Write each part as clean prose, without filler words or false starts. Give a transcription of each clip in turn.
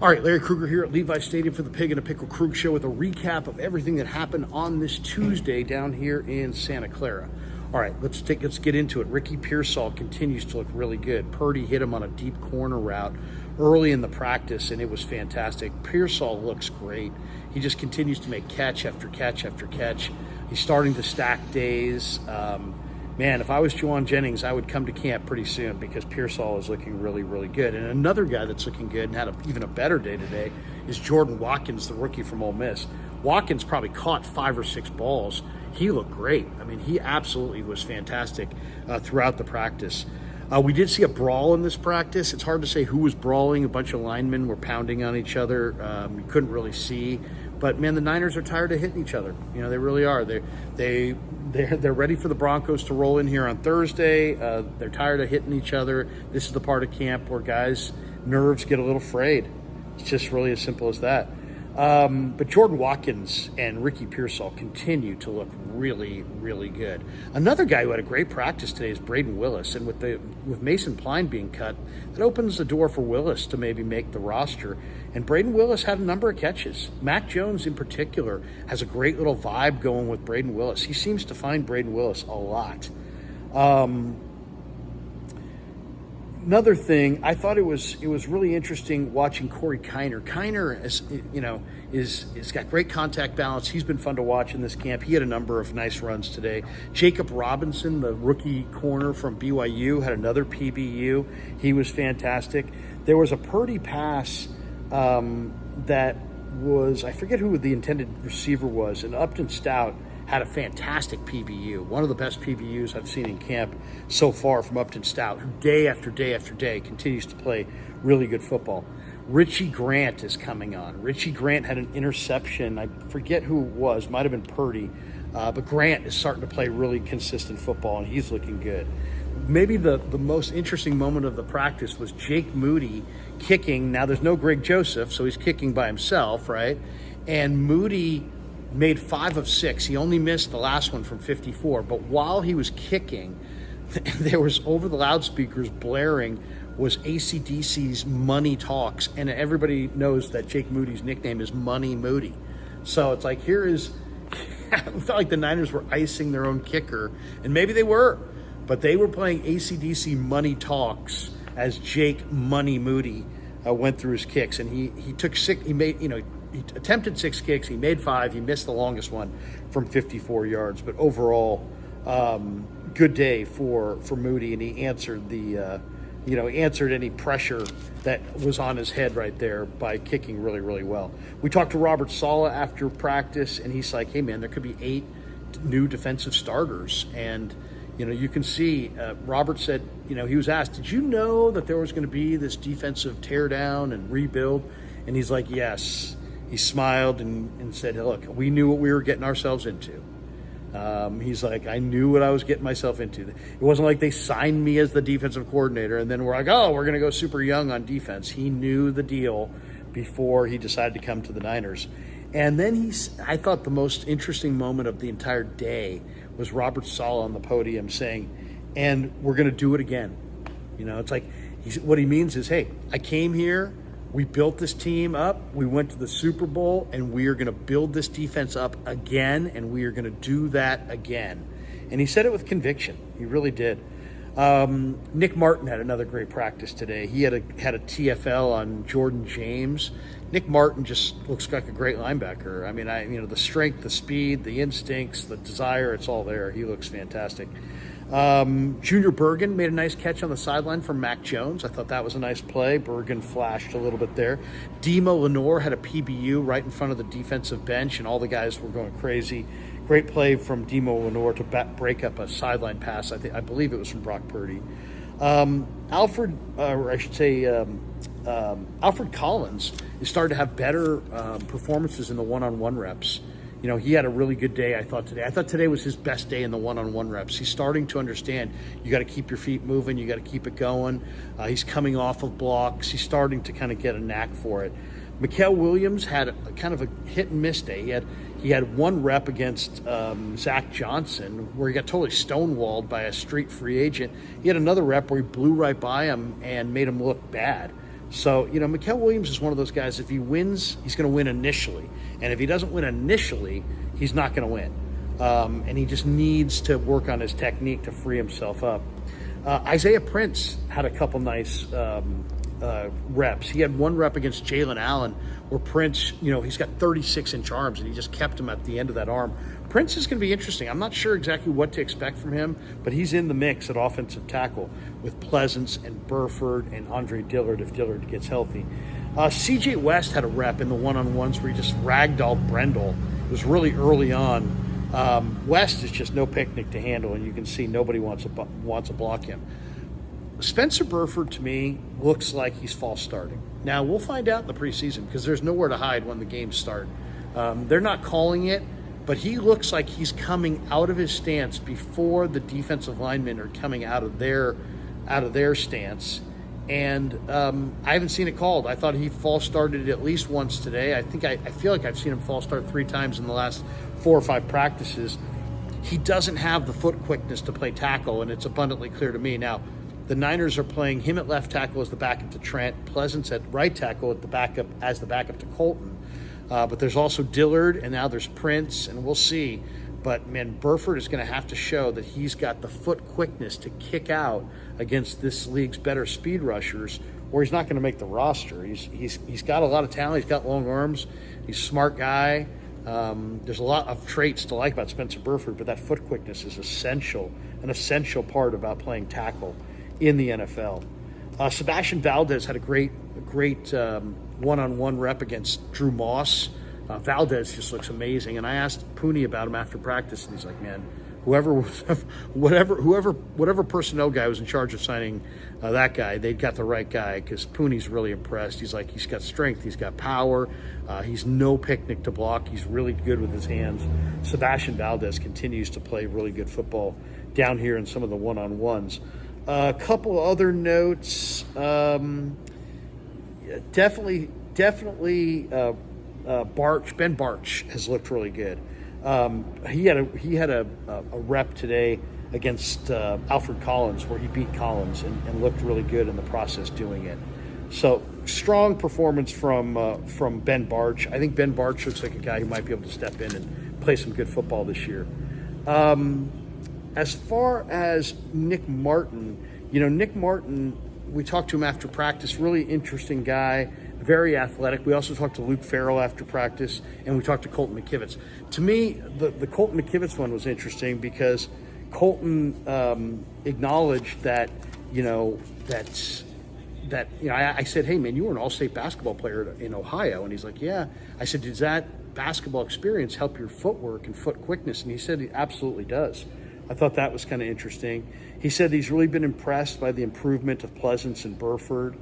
All right, Larry Krueger here at Levi Stadium for the Pig and a Pickle Krug Show with a recap of everything that happened on this Tuesday down here in Santa Clara. All right, let's get into it. Ricky Pearsall continues to look really good. Purdy hit him on a deep corner route early in the practice, and it was fantastic. Pearsall looks great. He just continues to make catch after catch after catch. He's starting to stack days. Man, if I was Juwan Jennings, I would come to camp pretty soon because Pearsall is looking really, really good. And another guy that's looking good and had even a better day today is Jordan Watkins, the rookie from Ole Miss. Watkins probably caught 5 or 6 balls. He looked great. I mean, he absolutely was fantastic throughout the practice. We did see a brawl in this practice. It's hard to say who was brawling. A bunch of linemen were pounding on each other. You couldn't really see. But, man, the Niners are tired of hitting each other. You know, they really are. They're ready for the Broncos to roll in here on Thursday. They're tired of hitting each other. This is the part of camp where guys' nerves get a little frayed. It's just really as simple as that. But Jordan Watkins and Ricky Pearsall continue to look really, really good. Another guy who had a great practice today is Braden Willis, and with Mason Pline being cut, that opens the door for Willis to maybe make the roster. And Braden Willis had a number of catches. Mac Jones in particular has a great little vibe going with Braden Willis. He seems to find Braden Willis a lot. Another thing, I thought it was really interesting watching Corey Kiner. Kiner, is got great contact balance. He's been fun to watch in this camp. He had a number of nice runs today. Jacob Robinson, the rookie corner from BYU, had another PBU. He was fantastic. There was a Purdy pass that was, I forget who the intended receiver was, and Upton Stout had a fantastic PBU, one of the best PBUs I've seen in camp so far from Upton Stout, who day after day after day continues to play really good football. Richie Grant is coming on. Richie Grant had an interception. I forget who it was. Might have been Purdy. But Grant is starting to play really consistent football, and he's looking good. Maybe the most interesting moment of the practice was Jake Moody kicking. Now, there's no Greg Joseph, so he's kicking by himself, right? And Moody made 5 of 6. He only missed the last one from 54. But while he was kicking, there was over the loudspeakers blaring was AC/DC's Money Talks. And everybody knows that Jake Moody's nickname is Money Moody. So it's like, I felt like the Niners were icing their own kicker. And maybe they were. But they were playing AC/DC Money Talks as Jake Money Moody went through his kicks. And he took 6, he attempted 6 kicks. He made 5. He missed the longest one from 54 yards. But overall, good day for Moody, and he answered answered any pressure that was on his head right there by kicking really, really well. We talked to Robert Saleh after practice, and he's like, "Hey, man, there could be 8 new defensive starters." And you can see Robert said, he was asked, "Did you know that there was going to be this defensive teardown and rebuild?" And he's like, "Yes." He smiled and said, "Look, we knew what we were getting ourselves into." He's like, "I knew what I was getting myself into. It wasn't like they signed me as the defensive coordinator and then we're like, oh, we're going to go super young on defense." He knew the deal before he decided to come to the Niners. And then I thought the most interesting moment of the entire day was Robert Saleh on the podium saying, "And we're going to do it again." It's like what he means is, hey, I came here. We built this team up. We went to the Super Bowl, and we are going to build this defense up again, and we are going to do that again. And he said it with conviction. He really did. Nick Martin had another great practice today. He had a TFL on Jordan James. Nick Martin just looks like a great linebacker. I mean, the strength, the speed, the instincts, the desire, it's all there. He looks fantastic. Junior Bergen made a nice catch on the sideline from Mac Jones. I thought that was a nice play. Bergen flashed a little bit there. Demo Lenore had a PBU right in front of the defensive bench, and all the guys were going crazy. Great play from Demo Lenore to break up a sideline pass. I believe it was from Brock Purdy. Alfred Collins is starting to have better performances in the one-on-one reps. He had a really good day, I thought, today. I thought today was his best day in the one-on-one reps. He's starting to understand you got to keep your feet moving. You got to keep it going. He's coming off of blocks. He's starting to kind of get a knack for it. Mikael Williams had a kind of a hit-and-miss day. He had 1 rep against Zach Johnson where he got totally stonewalled by a street free agent. He had another rep where he blew right by him and made him look bad. So, Mikael Williams is one of those guys, if he wins, he's going to win initially. And if he doesn't win initially, he's not going to win. And he just needs to work on his technique to free himself up. Isaiah Prince had a couple nice reps. He had one rep against Jalen Allen where Prince, he's got 36-inch arms, and he just kept him at the end of that arm. Prince is going to be interesting. I'm not sure exactly what to expect from him, but he's in the mix at offensive tackle with Pleasance and Berford and Andre Dillard if Dillard gets healthy. CJ West had a rep in the one-on-ones where he just ragdolled Brendel. It was really early on. West is just no picnic to handle, and you can see nobody wants to block him. Spencer Berford, to me, looks like he's false starting. Now, we'll find out in the preseason because there's nowhere to hide when the games start. They're not calling it, but he looks like he's coming out of his stance before the defensive linemen are coming out of their stance. And I haven't seen it called. I thought he false started at least once today. I feel like I've seen him false start 3 times in the last 4 or 5 practices. He doesn't have the foot quickness to play tackle, and it's abundantly clear to me. Now, the Niners are playing him at left tackle as the backup to Trent, Pleasance at right tackle at the backup to Colton. But there's also Dillard, and now there's Prince, and we'll see. But, man, Berford is going to have to show that he's got the foot quickness to kick out against this league's better speed rushers, or he's not going to make the roster. He's got a lot of talent. He's got long arms. He's a smart guy. There's a lot of traits to like about Spencer Berford, but that foot quickness is an essential part about playing tackle in the NFL. Sebastian Valdez had a great one-on-one rep against Drew Moss. Valdez just looks amazing, and I asked Pooney about him after practice, and he's like, "Man, whatever personnel guy was in charge of signing that guy, they got the right guy because Pooney's really impressed. He's like, he's got strength, he's got power, he's no picnic to block. He's really good with his hands." Sebastian Valdez continues to play really good football down here in some of the one-on-ones. A couple other notes. Definitely. Ben Barch has looked really good. He had a rep today against Alfred Collins where he beat Collins and looked really good in the process doing it. So strong performance from Ben Barch. I think Ben Barch looks like a guy who might be able to step in and play some good football this year. As far as Nick Martin, we talked to him after practice, really interesting guy, very athletic. We also talked to Luke Farrell after practice, and we talked to Colton McKivitz. To me, the Colton McKivitz one was interesting because Colton acknowledged that, I said, "Hey, man, you were an all-state basketball player in Ohio." And he's like, "Yeah." I said, "Does that basketball experience help your footwork and foot quickness?" And he said it absolutely does. I thought that was kind of interesting. He said he's really been impressed by the improvement of Pleasance and Berford.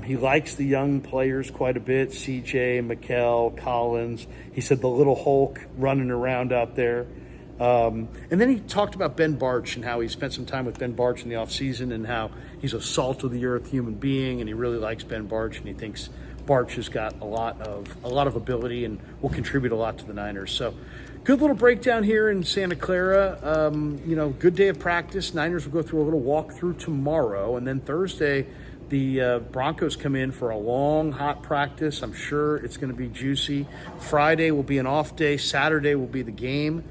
He likes the young players quite a bit, CJ, Mikael, Collins. He said the little Hulk running around out there. And then he talked about Ben Barch and how he spent some time with Ben Barch in the offseason and how he's a salt-of-the-earth human being, and he really likes Ben Barch, and he thinks Barch has got a lot of ability and will contribute a lot to the Niners. So good little breakdown here in Santa Clara. Good day of practice. Niners will go through a little walkthrough tomorrow, and then Thursday the Broncos come in for a long, hot practice. I'm sure it's going to be juicy. Friday will be an off day. Saturday will be the game,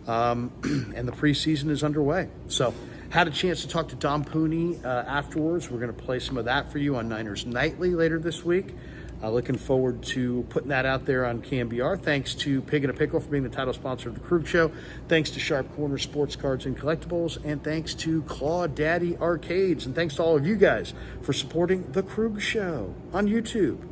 and the preseason is underway. So had a chance to talk to Dom Pooney afterwards. We're going to play some of that for you on Niners Nightly later this week. Looking forward to putting that out there on KMBR. Thanks to Pig and a Pickle for being the title sponsor of the Krug Show. Thanks to Sharp Corner Sports Cards and Collectibles. And thanks to Claw Daddy Arcades. And thanks to all of you guys for supporting the Krug Show on YouTube.